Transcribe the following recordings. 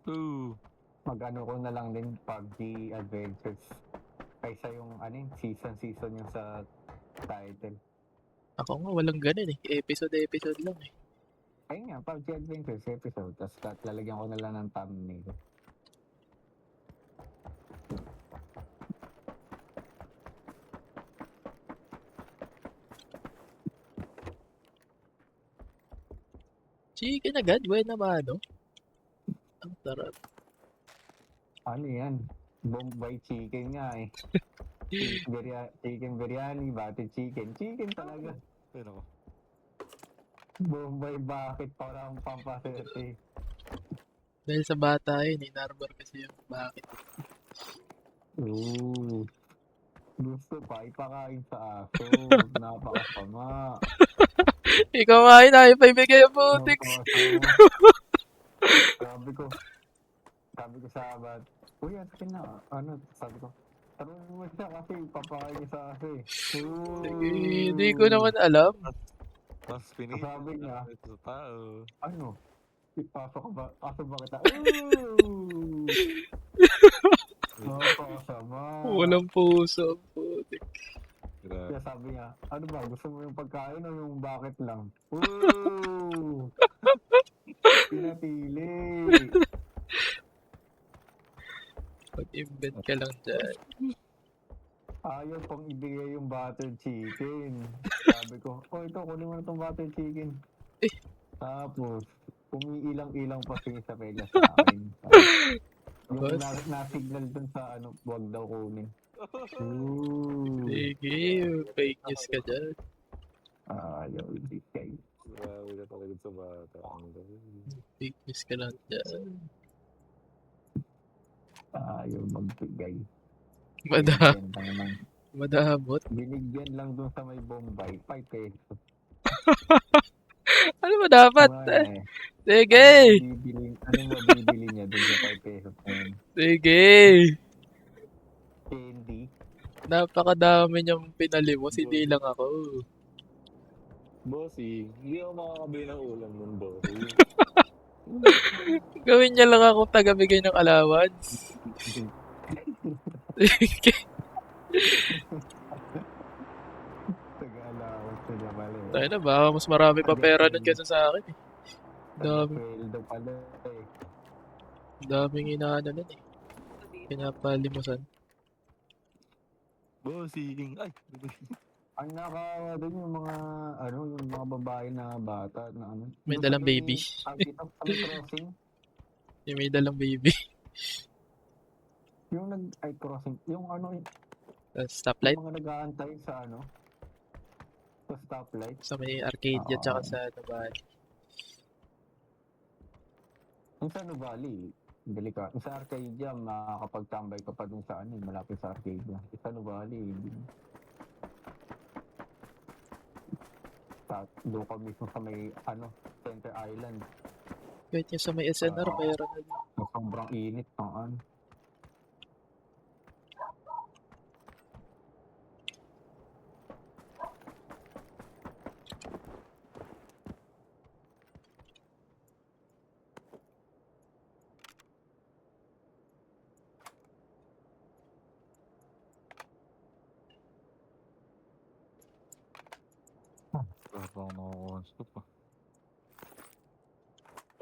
Ooh. Mag-ano ko na lang din PUBG Adventures. Kaysa yung season yung sa title. Ako nga, walang ganun eh. Episode lang eh. Ayun nga, PUBG Adventures episode. Tapos lalagyan ko na lang ng thumbnail. Chicken agad, buena mano. Ang sarap. Ano yan? Bombay chicken nga eh. Chicken biryani, batid chicken. Chicken talaga. Pero Bombay bakit parang pampaserte. Dahil sa bata yun, inarbor kasi yung bakit. Ooh. Gusto pa ipakain sa aso. Napakasama. Ikaw nga yun, ayaw pa ibigay ang putik. Napakasama. Sabi ko sa abat, uy, akin na. Sabi ko, tarungan mo siya kasi papakain niya sa aso eh. Sige, hindi ko naman alam. mas pinili Sabi niya, ito sa tao. ano? Ipasok ka ba? Pasok ba kita? Ooh! Napakasama. Walang puso ang putik. Grabe. Kaya sabi niya, ano ba? Gusto mo yung pagkain o yung bakit lang? Ooh! Pinapili. Mag-invent ka lang dyan. Ayaw pang ibigay yung buttered chicken. Sabi ko, ito, kunin mo na itong buttered chicken. Tapos, umiilang-ilang pa siya sa pega sa akin. Yung na-signal dun sa wag daw kunin. Ooh. Sige, fake news ka dyan. Ayaw, hindi kayo. Grabe na talaga sa bata. Fake news ka lang dyan. Ayaw magbigay. Madamot. Binigyan lang dun sa may Bombay, 5 pesos. Ano ba dapat? Sige! Ano mabibili niya dun sa 5 pesos na yun? Sige! Candy? Napakadami niyang pinalimos, hindi lang ako. Bossy, hindi ako makakabili ng ulam nun, bossy. Gawin niya lang akong taga-bigay ng allowance. Sige. Taga-allowance na niya mali. Tayo na, baka mas marami pa pera nun kaysa sa akin eh. Taga-sweldo pala eh. Daming inaano nun eh. Pinapalimusan. Bossing! Ay! Ang nakakawa doon yung mga babae na bata na May dalang baby. Sa may crossing. Yung may dalang baby. Yung crossing. Yung Stoplight? Yung mga nag-aantay sa sa stoplight. Sa may Arcadia tsaka sa Nuvali. Yung sa Nuvali, delikado. Yung sa Arcadia, makakapagtambay ka pa dun sa malapit sa Arcadia. Yung sa Nuvali, hindi. Doon ka mismo sa may Center Island. Kahit yung sa may SNR, mayroon na yun. Sobrang init ng Parang nakakonsop pa.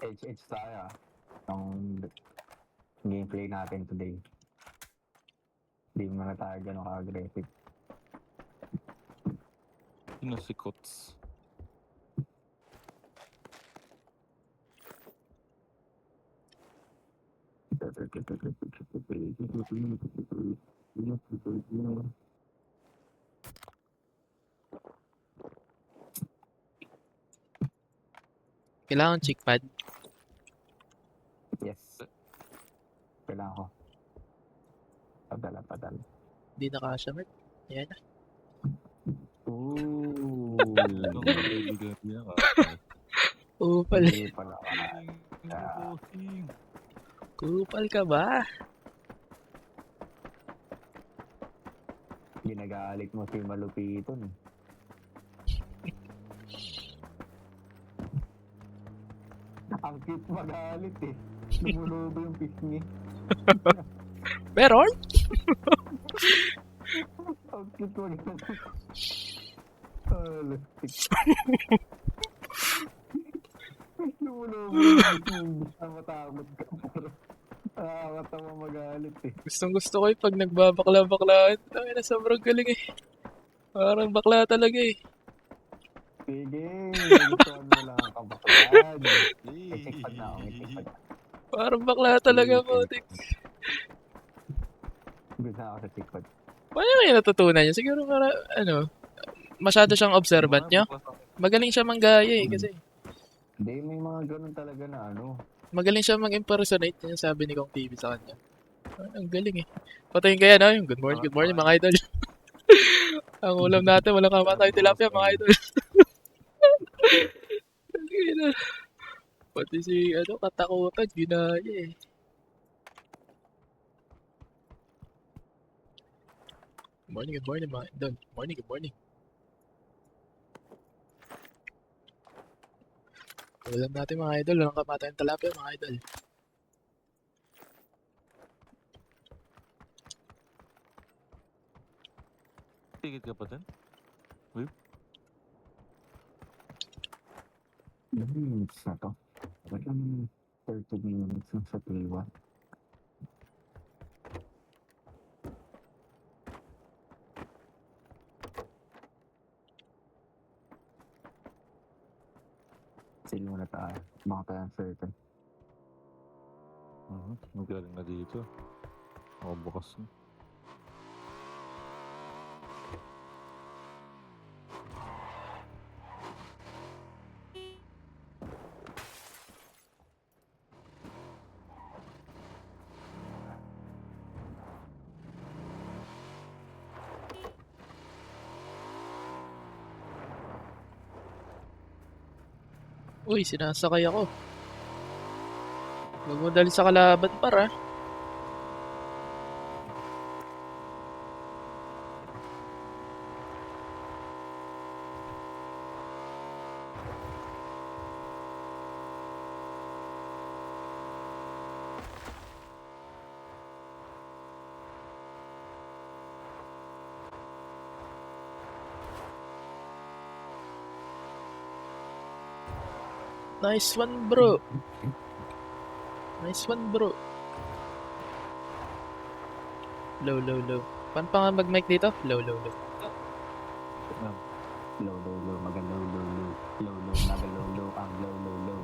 HH tayo ng gameplay natin today. Hindi mo na tayo gano'ng ka-aggressive. Sino si Kots? Kailangan cheek pad. Yes. Kailangan ko. Padala. Hindi na kasya, Mert. Ayan na. Ooh. Anong kaibigan niya ka? Kupal. Hindi pala. Bossing! Kupal ka ba? Ginagalit mo si Malupiton. Ang cute magalit eh. Lumulubo yung pisngi. Meron? Ang cute mo ganun. Lastik. Lumulubo yung pisngi. Hindi na matakot ka. Pero nakakatawa magalit eh. Gustong gusto ko yung pag nagbabakla-baklaan. Ay, na sobrang galing eh. Parang bakla talaga eh. Sige, nagustuhan mo lang ang kabaklaan. May checkpad na ako, may checkpad na. Parang bakla talaga po. Good na ako sa checkpad. Paano kayo natutunan niya? Siguro para, ano, masyado siyang observant niya. Magaling siya manggaya eh, kasi Hindi, may mga ganun talaga na ano. magaling siya mag-impersonate. Yan yung sabi ni Kong TV sa kanya. Ang galing eh. Patayin kaya na yung good morning mga idol. Ang ulam natin, walang kamatay tilapia mga idol. Pati si, ano, katakutan, ginaya eh. Good morning mga idol. Good morning. Ulam natin mga idol, walang kamatay tilapia mga idol. Tigit ka pa din? Ilang minutes na to? Walang 30 minutes na sa Play 1. Sila muna tayo. Baka tayo uncertain. Magaling na dito. Ako bukas na. Uy, sinasakay ako. Huwag mo dali sa kalaban para. Nice one, bro. Nice one, bro. Low. Paano pa nga mag-mic dito? Low. Low, maga-low. Low, maga-low. Ang low.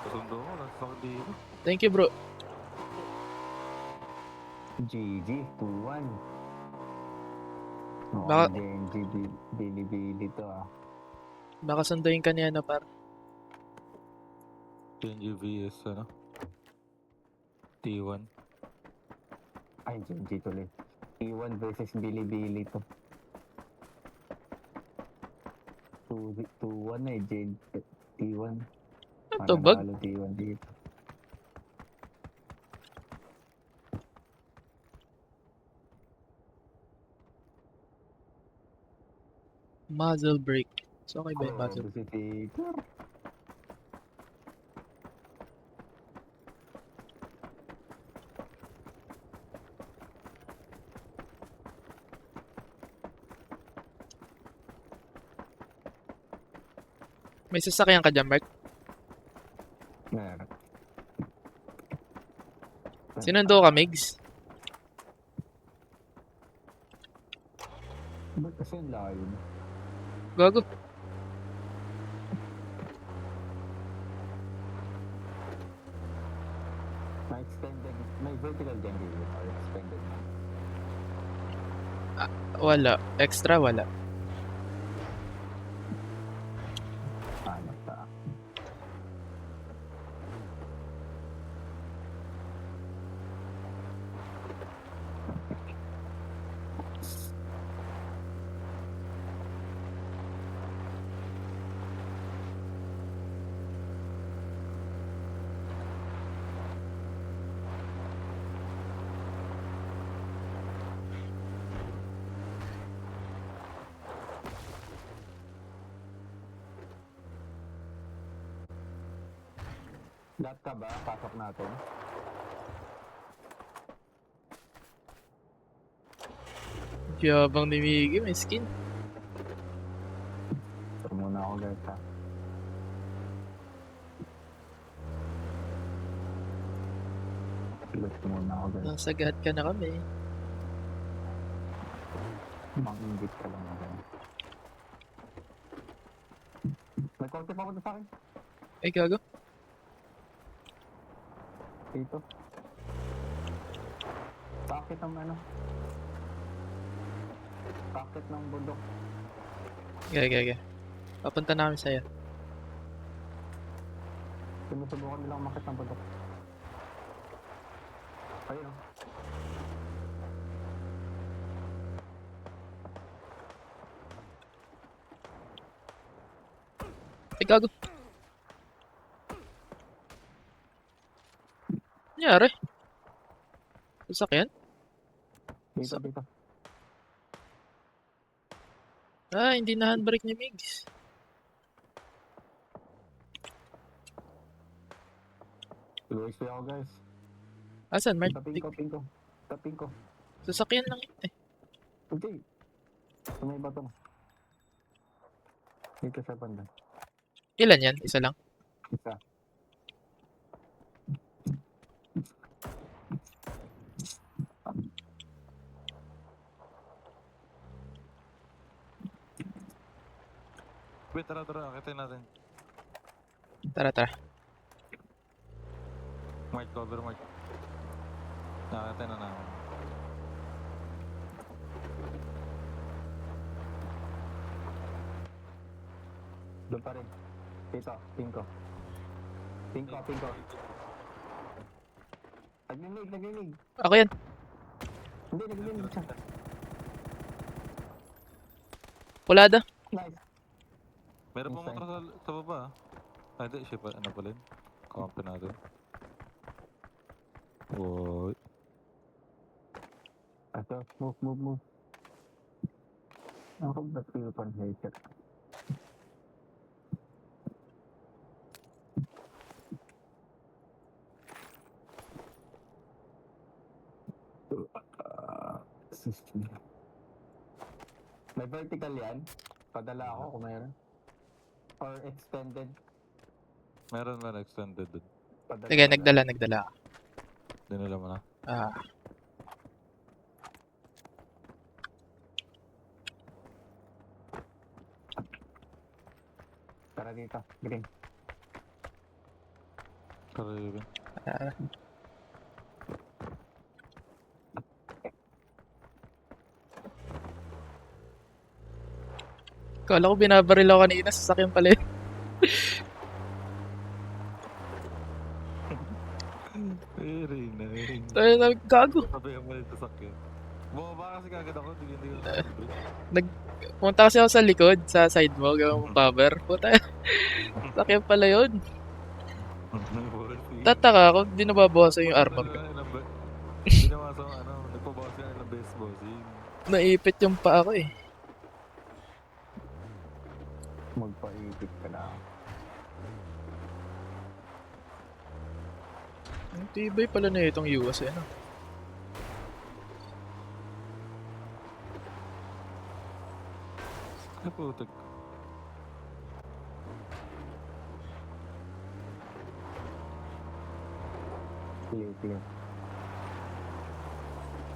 Kasundo ko, nasa ako dito. Thank you, bro. GG, 2-1. Baka- Genji, Bilibili to ah. Baka sunduin ka niya na par. Genji vs ano? T1. Ay, Genji tuloy. T1 versus Bilibili to. 2-1 eh, T1. Ito, bag? Panalo T1 dito. Muzzle break. So, okay ba yung muzzle? Si Faker. May sasakyan ka dyan, Mark? Meron. Sinundo ka, Migs? Ba't kasi ang layo? Gago. May vertical dyan dito or extended na. Wala. Extra, wala. Ano ta? Lahat ka ba? Pasok natin. Yabang ni Miggy, may skin. Ito muna ako guys ha. Look muna ako guys. Nasagad ka na kami. Mang-ingit ka lang ako. May konti pa ako sa akin. Ay, gago. Dito. Bakit ang ano? Bakit ng bundok? Gaya. Papunta na kami sa'yo. Sinusubukan nilang umakit ng bundok. Ayun o. Ay, gago. Nangyari? Sasakyan? Dito. Ah, hindi na handbrake ni Migs. Tuloy ako guys. Asan, Mark? Taping ko. Sasakyan lang yun eh. Hindi. Sumay ba ito? Dito sa banda. Ilan yan? Isa lang? Isa. Wait, tara, akitin natin. Tara. Mark, cover Mark. Akitin na namin. Doon pa rin. Dito, Pinko. Nagninig. Ako yan. Hindi, nagninig siya. Pulada. Nice. Meron pong Okay. motor sa baba ah. Ay, hindi, siya pa, ano pala yun? Kampi natin. Boy. Ato, move. Ako ba feel pan hater? May vertical yan? Padala ako kung mayroon. Or extended? Meron extended dun. Padala. Sige, nagdala. Dinala mo na. Ah, Tara dito, green. Karibin. ah. Kala ko binabaril ako kanina, sasakyan pala yun. Very nice. Ay, gago. Sabi mo yung sasakyan. Bumaba kasi kagad ako, hindi ko Pumunta kasi ako sa likod, sa side mo, gawin mong cover. Puta, sakyan pala yun. Tataka ako, di nababawasan yung armor ko. Hindi naman sa nagpabawas yan ilang beses bossing. Naipit yung paa ko eh. Magpaipit ka na. Ang tibay pala na itong US eh, no? Ay putik. Sige.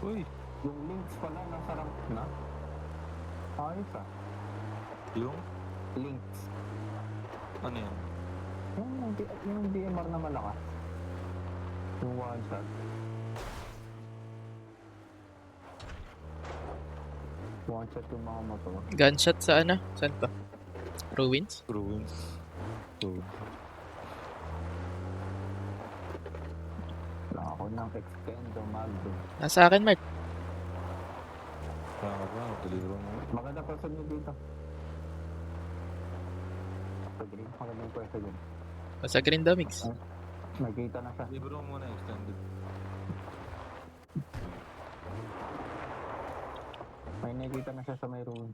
Uy, Yung links pala, nasa rank na. Ayos ah. yung Links. ano yan? Yung DMR na malakas. Yung one shot. One shot yung mga motor. Gunshot sa ano? Saan to? Ruins? Ruins. Wala ako ng extendo magdo. Nasa akin, Mark. Kaya ba, deliver mo. Maganda person nyo dito. Sa green, magandang person yun. Sa green daw, Migs. Nakita na siya. Deliver mo muna extended. May nakita na siya sa may room.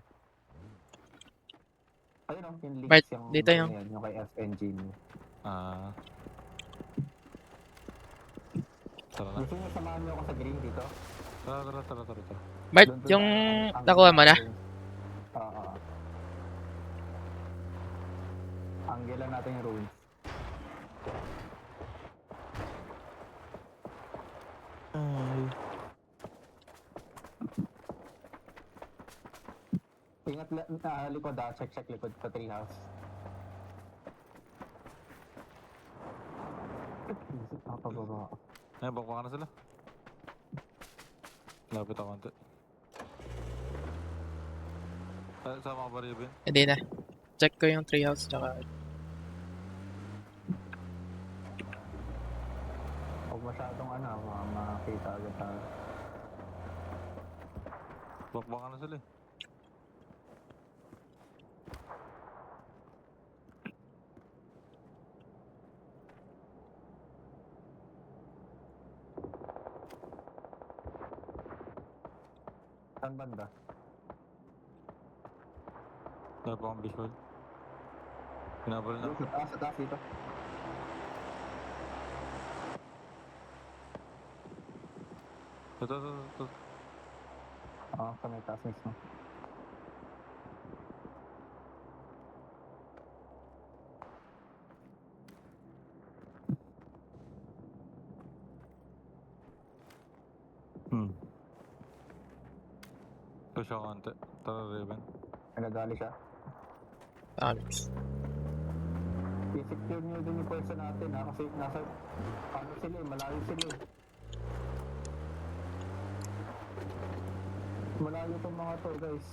Ayun o, yung links Bart, yung... dito yung- Ayan, yung kay SNG niyo. Ah, Tara na. Gusto niyo samahan niyo ako sa green dito? Tara. Mart, Doon yung tayo, ang nakuha mo na? natin. Oo. Anggelan natin yung ruins. Ay. Ingat likod check likod sa treehouse. Nakapababa ako. Ay, bakwa na sila. Lapit ako konti. Sama ka ba rin, Ben? Hindi na. Check ko yung treehouse tsaka Huwag masyadong makita agad tayo. Bakwa ka na sila eh. Saan banda? Wala pa akong visual. Pinabal na. Sa taas dito. Ito. Oo, sa may taas mismo. Push ako konti. Tara, Raven. Nagdali siya. Alex. I-secure nyo din yung pwersa natin ha, kasi nasa, sila eh, malayo sila eh. Malayo tong mga to guys.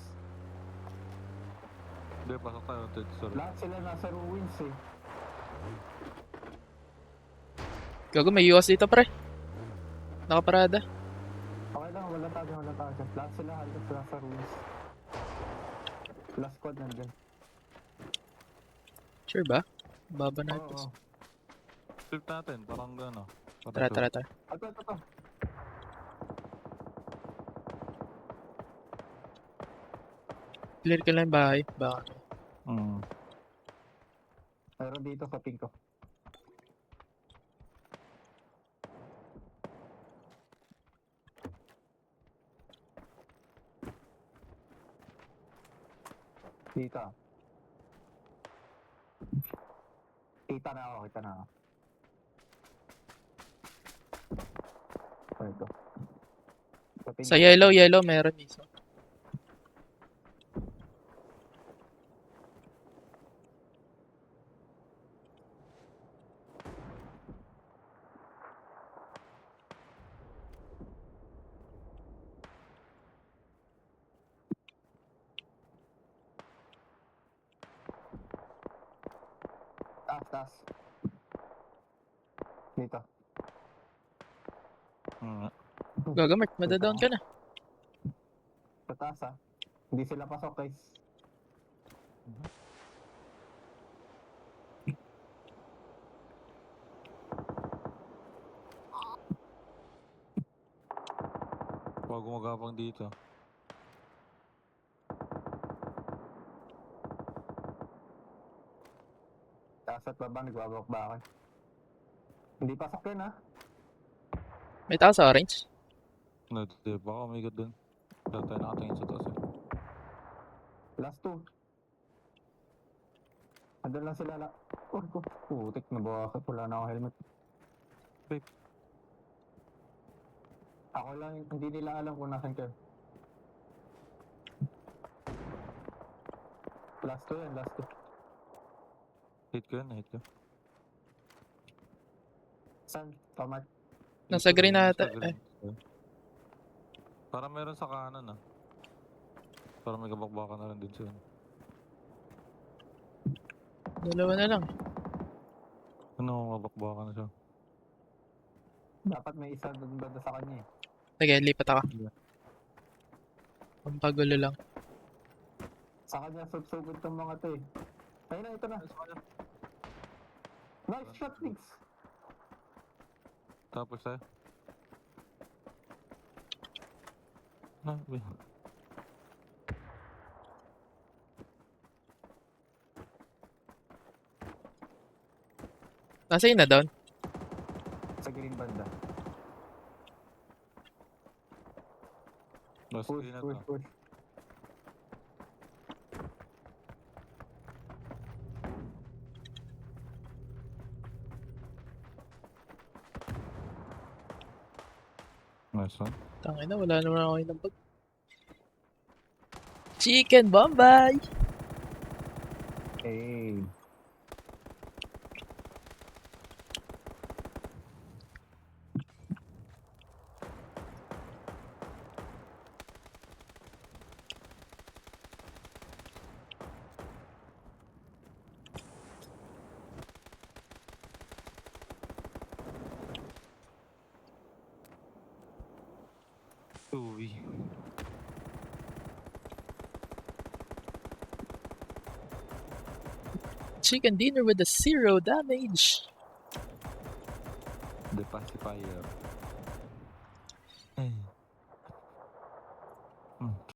Hindi, pasok tayo. Sorry. Lahat sila nasa ruins eh. Gago, may US dito, pre. Nakaparada. Okay lang, walang tagi. Lahat sila halos nasa ruins. Last squad nandun. Sure ba? Baba na ito. Oo. Flip natin. Parang gano'n. Tara. Ito. Clear ka lang yung bahay. Baka. Meron dito sa pink ko. Dito. Kita na ako. Ito. pink Sa ko. yellow meron isa. Taas. Dito. Gago, Mart. Madadown ka na. Sa taas ah. Hindi sila pasok guys. Huwag gumagapang dito. Taas at baba, nagbabakbakan. Hindi pasok yun ah. May tao sa orange. Hindi, baka umigot dun. Dahil tayo nakatingin sa taas eh. Last two. Andun lang sila la. Oh, putik na bakit wala na akong helmet. Babe. Ako lang, hindi nila alam kung nasan kayo. Last two. Hit ko. Saan? Pamat. Nasa green na ata. Nasa green. Para meron sa kanan ah. Para may kabakbakan na rin din siya. Dalawa na lang. Ano, mabakbakan na siya. Dapat may isa doon banda sa kanya eh. Sige, lipat ako. Yeah. Pampagulo lang. Sa kanya sugod tong mga to eh. Ayun na, ito na. Nice shot, Nix. Tapos tayo. Nasa yun na down? Sa green banda. Mas Push, na push, to. push. Nice one. Tangina, wala naman ako ng bag. Chicken Bombay! Hey. Uwi. Chicken dinner with a 0 damage. The pacifier. Ay.